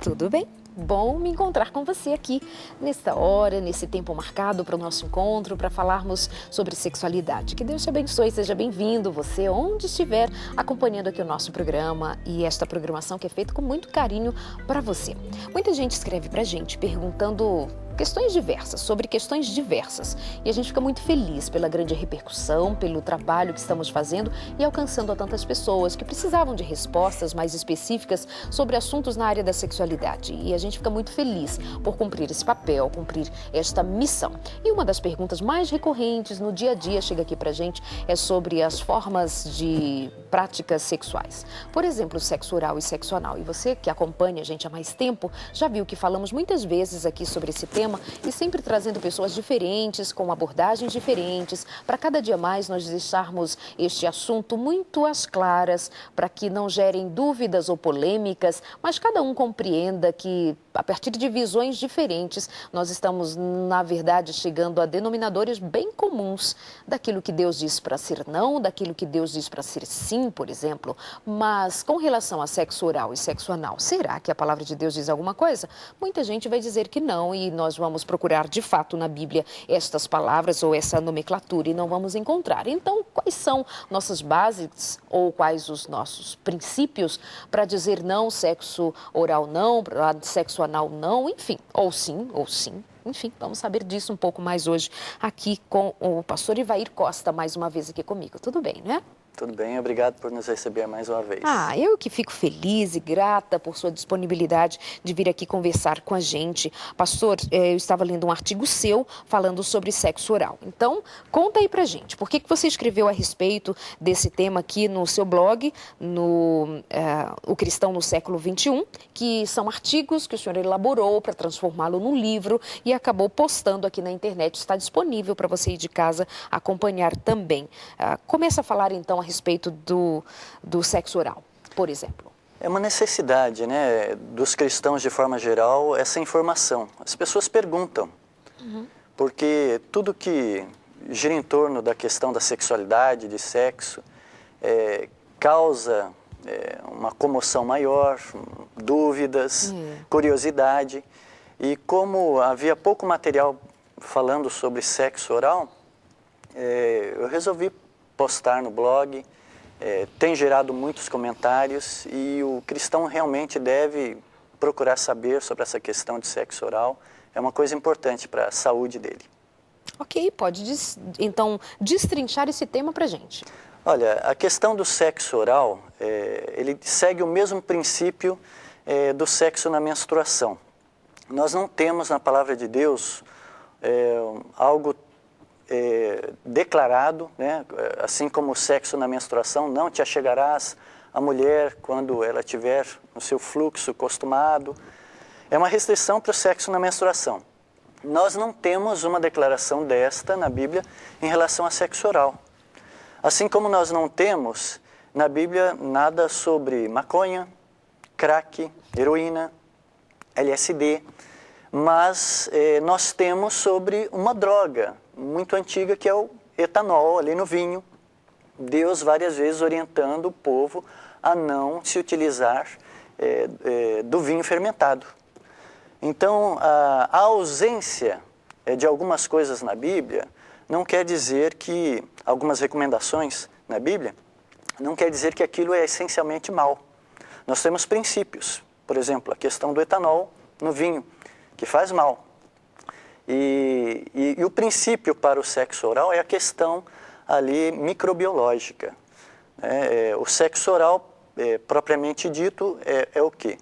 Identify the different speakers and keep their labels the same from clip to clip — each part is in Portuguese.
Speaker 1: Tudo bem? Bom me encontrar com você aqui, nesta hora, nesse tempo marcado para o nosso encontro, para falarmos sobre sexualidade. Que Deus te abençoe, seja bem-vindo, você onde estiver acompanhando aqui o nosso programa e esta programação que é feita com muito carinho para você. Muita gente escreve para a gente perguntando questões diversas, sobre questões diversas. E a gente fica muito feliz pela grande repercussão, pelo trabalho que estamos fazendo e alcançando a tantas pessoas que precisavam de respostas mais específicas sobre assuntos na área da sexualidade. E a gente fica muito feliz por cumprir esse papel, cumprir esta missão. E uma das perguntas mais recorrentes no dia a dia chega aqui pra gente é sobre as formas de práticas sexuais. Por exemplo, sexo oral e sexo anal. E você que acompanha a gente há mais tempo já viu que falamos muitas vezes aqui sobre esse tema e sempre trazendo pessoas diferentes, com abordagens diferentes, para cada dia mais nós deixarmos este assunto muito às claras, para que não gerem dúvidas ou polêmicas, mas cada um compreenda que, a partir de visões diferentes, nós estamos, na verdade, chegando a denominadores bem comuns daquilo que Deus diz para ser não, daquilo que Deus diz para ser sim, por exemplo. Mas com relação a sexo oral e sexo anal, será que a palavra de Deus diz alguma coisa? Muita gente vai dizer que não e nós vamos procurar de fato na Bíblia estas palavras ou essa nomenclatura e não vamos encontrar. Então, quais são nossas bases ou quais os nossos princípios para dizer não, sexo oral não, sexo anal não, enfim, ou sim, enfim, vamos saber disso um pouco mais hoje aqui com o pastor Ivair Costa, mais uma vez aqui comigo. Tudo bem, né?
Speaker 2: Tudo bem, obrigado por nos receber mais uma vez.
Speaker 1: Eu que fico feliz e grata por sua disponibilidade de vir aqui conversar com a gente. Pastor, eu estava lendo um artigo seu falando sobre sexo oral. Então, conta aí pra gente, por que você escreveu a respeito desse tema aqui no seu blog, no O Cristão no Século XXI, que são artigos que o senhor elaborou para transformá-lo num livro e acabou postando aqui na internet. Está disponível para você ir de casa acompanhar também. Começa a falar então a respeito do sexo oral, por exemplo.
Speaker 2: É uma necessidade, né, dos cristãos de forma geral, essa informação. As pessoas perguntam, porque tudo que gira em torno da questão da sexualidade, de sexo, causa uma comoção maior, dúvidas, curiosidade. E como havia pouco material falando sobre sexo oral, eu resolvi postar no blog, tem gerado muitos comentários e o cristão realmente deve procurar saber sobre essa questão de sexo oral. É uma coisa importante para a saúde dele.
Speaker 1: Ok, pode então destrinchar esse tema para a gente.
Speaker 2: Olha, a questão do sexo oral, ele segue o mesmo princípio do sexo na menstruação. Nós não temos na palavra de Deus algo declarado, né? Assim como o sexo na menstruação, não te achegarás à mulher quando ela estiver no seu fluxo costumado. É uma restrição para o sexo na menstruação. Nós não temos uma declaração desta na Bíblia em relação a sexo oral. Assim como nós não temos na Bíblia nada sobre maconha, crack, heroína, LSD, mas nós temos sobre uma droga muito antiga que é o etanol ali no vinho. Deus várias vezes orientando o povo a não se utilizar do vinho fermentado. Então, a ausência de algumas coisas na Bíblia não quer dizer que, algumas recomendações na Bíblia, não quer dizer que aquilo é essencialmente mal. Nós temos princípios, por exemplo, a questão do etanol no vinho, que faz mal. E o princípio para o sexo oral é a questão ali microbiológica. O sexo oral, propriamente dito, é o quê?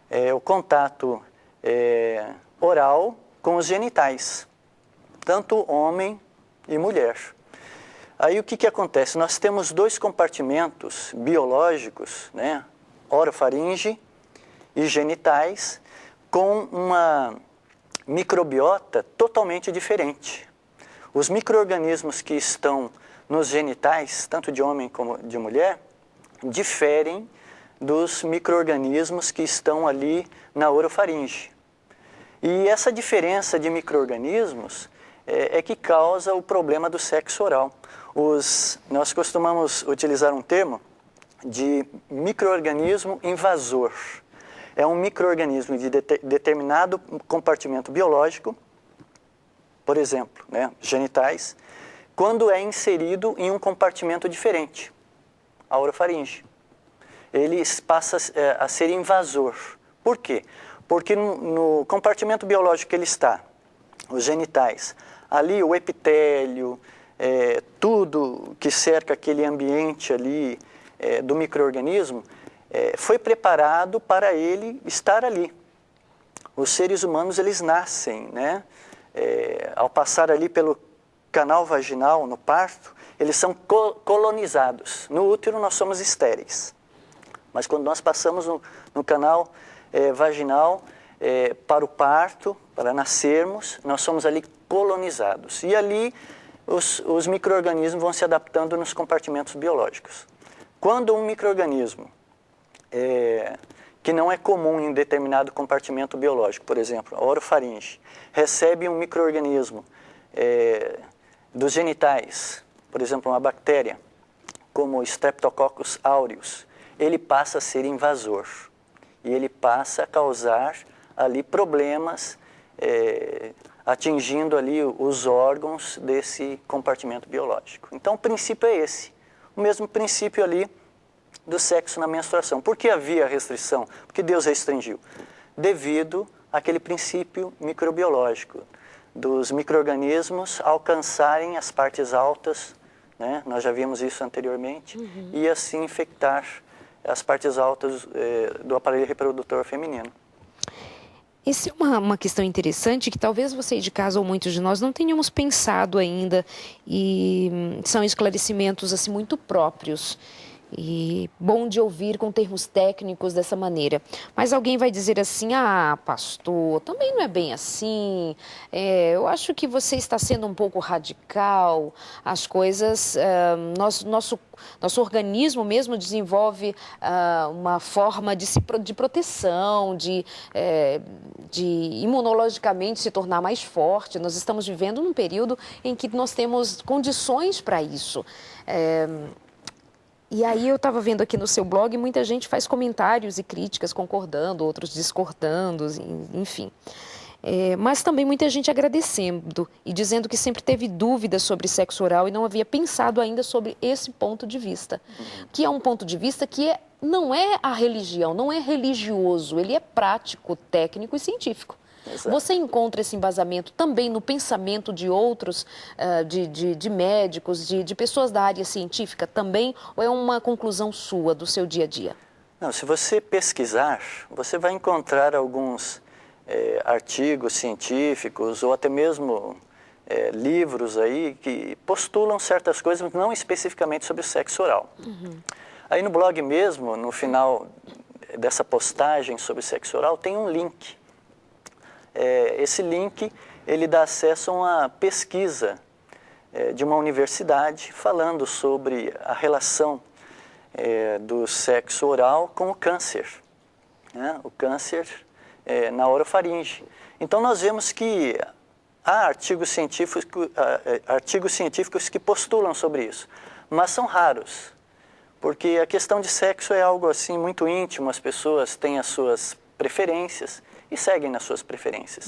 Speaker 2: É o contato oral com os genitais, tanto homem e mulher. Aí o que acontece? Nós temos dois compartimentos biológicos, né? Orofaringe e genitais, com uma microbiota totalmente diferente. Os micro-organismos que estão nos genitais, tanto de homem como de mulher, diferem dos micro-organismos que estão ali na orofaringe. E essa diferença de micro-organismos é que causa o problema do sexo oral. Nós costumamos utilizar um termo de micro-organismo invasor. é um micro-organismo de determinado compartimento biológico, por exemplo, né, genitais, quando é inserido em um compartimento diferente, a orofaringe. Ele passa a ser invasor. Por quê? Porque no compartimento biológico que ele está, os genitais, ali o epitélio, tudo que cerca aquele ambiente ali do micro-organismo, foi preparado para ele estar ali. Os seres humanos, eles nascem, né? Ao passar ali pelo canal vaginal, no parto, eles são colonizados. No útero, nós somos estéreis. Mas quando nós passamos no canal vaginal para o parto, para nascermos, nós somos ali colonizados. E ali os micro-organismos vão se adaptando nos compartimentos biológicos. Quando um micro-organismo que não é comum em determinado compartimento biológico, por exemplo, a orofaringe, recebe um micro-organismo dos genitais, por exemplo, uma bactéria, como o Streptococcus aureus, ele passa a ser invasor e ele passa a causar ali problemas, atingindo ali os órgãos desse compartimento biológico. Então, o princípio é esse, o mesmo princípio ali do sexo na menstruação. Por que havia restrição? Porque Deus restringiu? Devido àquele princípio microbiológico, dos micro-organismos alcançarem as partes altas, né? Nós já vimos isso anteriormente, e assim infectar as partes altas do aparelho reprodutor feminino.
Speaker 1: Essa é uma questão interessante que talvez você de casa ou muitos de nós não tenhamos pensado ainda, e são esclarecimentos assim muito próprios. E bom de ouvir com termos técnicos dessa maneira. Mas alguém vai dizer assim, pastor, também não é bem assim, eu acho que você está sendo um pouco radical, as coisas, nosso organismo mesmo desenvolve uma forma de proteção, de imunologicamente se tornar mais forte. Nós estamos vivendo num período em que nós temos condições para isso. E aí eu estava vendo aqui no seu blog, muita gente faz comentários e críticas concordando, outros discordando, enfim. Mas também muita gente agradecendo e dizendo que sempre teve dúvidas sobre sexo oral e não havia pensado ainda sobre esse ponto de vista. Que é um ponto de vista que não é a religião, não é religioso, ele é prático, técnico e científico. Exato. Você encontra esse embasamento também no pensamento de outros, de médicos, de pessoas da área científica também, ou é uma conclusão sua, do seu dia a dia?
Speaker 2: Não, se você pesquisar, você vai encontrar alguns artigos científicos ou até mesmo livros aí que postulam certas coisas, mas não especificamente sobre o sexo oral. Aí no blog mesmo, no final dessa postagem sobre sexo oral, tem um link. Esse link, ele dá acesso a uma pesquisa de uma universidade falando sobre a relação do sexo oral com o câncer, né? O câncer na orofaringe. Então nós vemos que há artigos científicos que postulam sobre isso, mas são raros, porque a questão de sexo é algo assim muito íntimo, as pessoas têm as suas preferências e seguem nas suas preferências,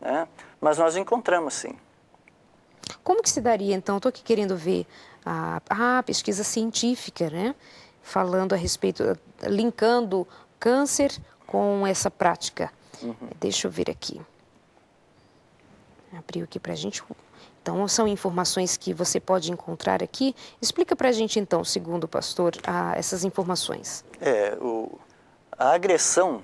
Speaker 2: né? Mas nós encontramos sim.
Speaker 1: Como que se daria então, estou aqui querendo ver a pesquisa científica, né? Falando a respeito, linkando câncer com essa prática. Deixa eu ver aqui. Abriu aqui para a gente. Então, são informações que você pode encontrar aqui. Explica para a gente então, segundo o pastor, essas informações.
Speaker 2: A agressão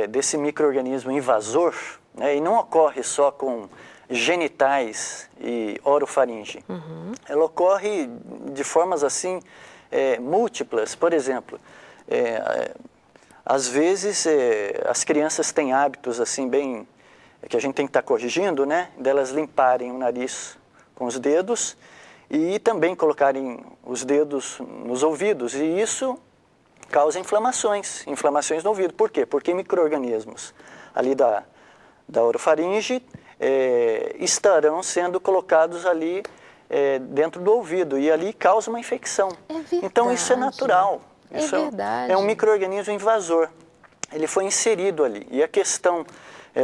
Speaker 2: desse micro-organismo invasor, né, e não ocorre só com genitais e orofaringe. Ela ocorre de formas assim múltiplas. Por exemplo, às vezes as crianças têm hábitos assim bem que a gente tem que estar corrigindo, né, delas limparem o nariz com os dedos e também colocarem os dedos nos ouvidos, e isso causa inflamações no ouvido. Por quê? Porque micro-organismos ali da orofaringe estarão sendo colocados ali dentro do ouvido e ali causa uma infecção.
Speaker 1: É verdade.
Speaker 2: Então isso é natural.
Speaker 1: Isso
Speaker 2: é um micro-organismo invasor. ele foi inserido ali. E a questão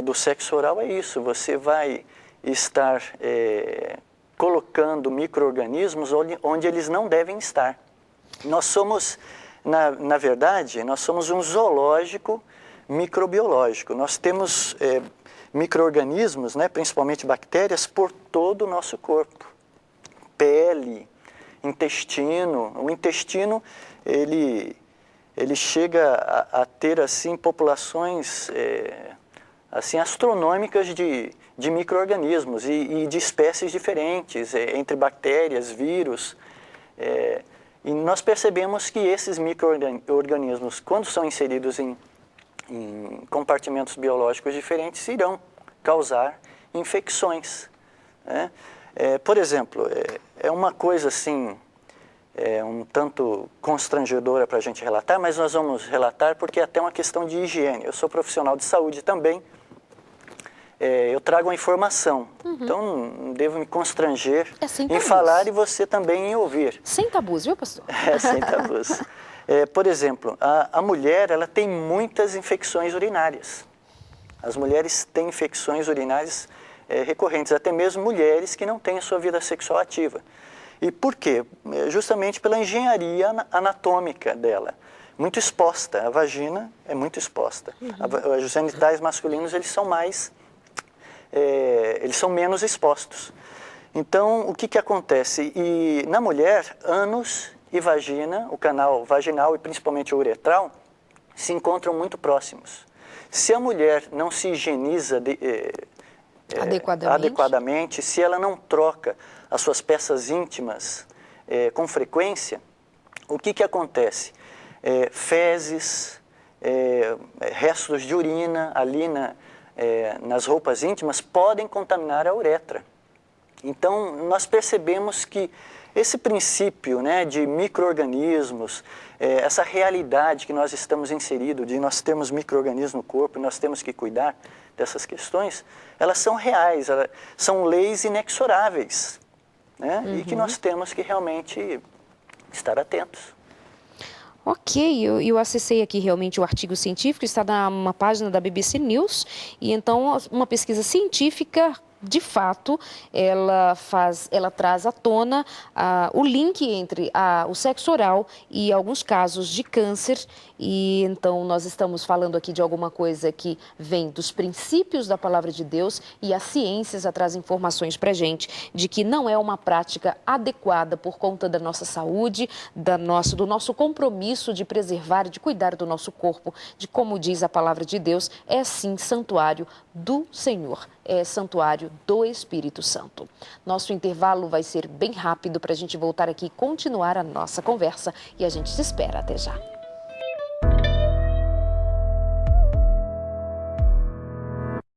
Speaker 2: do sexo oral é isso, você vai estar colocando micro-organismos onde eles não devem estar. Nós somos, na verdade, nós somos um zoológico microbiológico. Nós temos micro-organismos, né, principalmente bactérias, por todo o nosso corpo. Pele, intestino. O intestino, ele chega a ter assim populações assim astronômicas de micro-organismos e de espécies diferentes, entre bactérias, vírus. E nós percebemos que esses micro-organismos, quando são inseridos em compartimentos biológicos diferentes, irão causar infecções, né? Por exemplo, é uma coisa assim, um tanto constrangedora para a gente relatar, mas nós vamos relatar porque é até uma questão de higiene. Eu sou profissional de saúde também, eu trago a informação, então não devo me constranger em falar e você também em ouvir.
Speaker 1: Sem tabus, viu, pastor?
Speaker 2: Sem tabus. Por exemplo, a mulher, ela tem muitas infecções urinárias. As mulheres têm infecções urinárias recorrentes, até mesmo mulheres que não têm a sua vida sexual ativa. E por quê? Justamente pela engenharia anatômica dela. Muito exposta, a vagina é muito exposta. Os genitais masculinos, eles são menos expostos. Então, o que acontece? E na mulher, ânus e vagina, o canal vaginal e principalmente o uretral, se encontram muito próximos. Se a mulher não se higieniza adequadamente, se ela não troca as suas peças íntimas com frequência, o que acontece? Fezes, restos de urina ali nas roupas íntimas podem contaminar a uretra. Então, nós percebemos que esse princípio, né, de micro-organismos, essa realidade que nós estamos inseridos, de nós termos micro-organismos no corpo e nós temos que cuidar dessas questões, elas são reais, são leis inexoráveis, né, e que nós temos que realmente estar atentos.
Speaker 1: Ok, eu acessei aqui realmente o artigo científico, está numa página da BBC News, e então uma pesquisa científica, de fato, ela traz à tona o link entre o sexo oral e alguns casos de câncer. E então nós estamos falando aqui de alguma coisa que vem dos princípios da palavra de Deus, e a ciência já traz informações para a gente de que não é uma prática adequada por conta da nossa saúde, do nosso compromisso de preservar e de cuidar do nosso corpo, de como diz a palavra de Deus, é sim santuário do Senhor, é santuário do Espírito Santo. Nosso intervalo vai ser bem rápido para a gente voltar aqui e continuar a nossa conversa, e a gente se espera até já.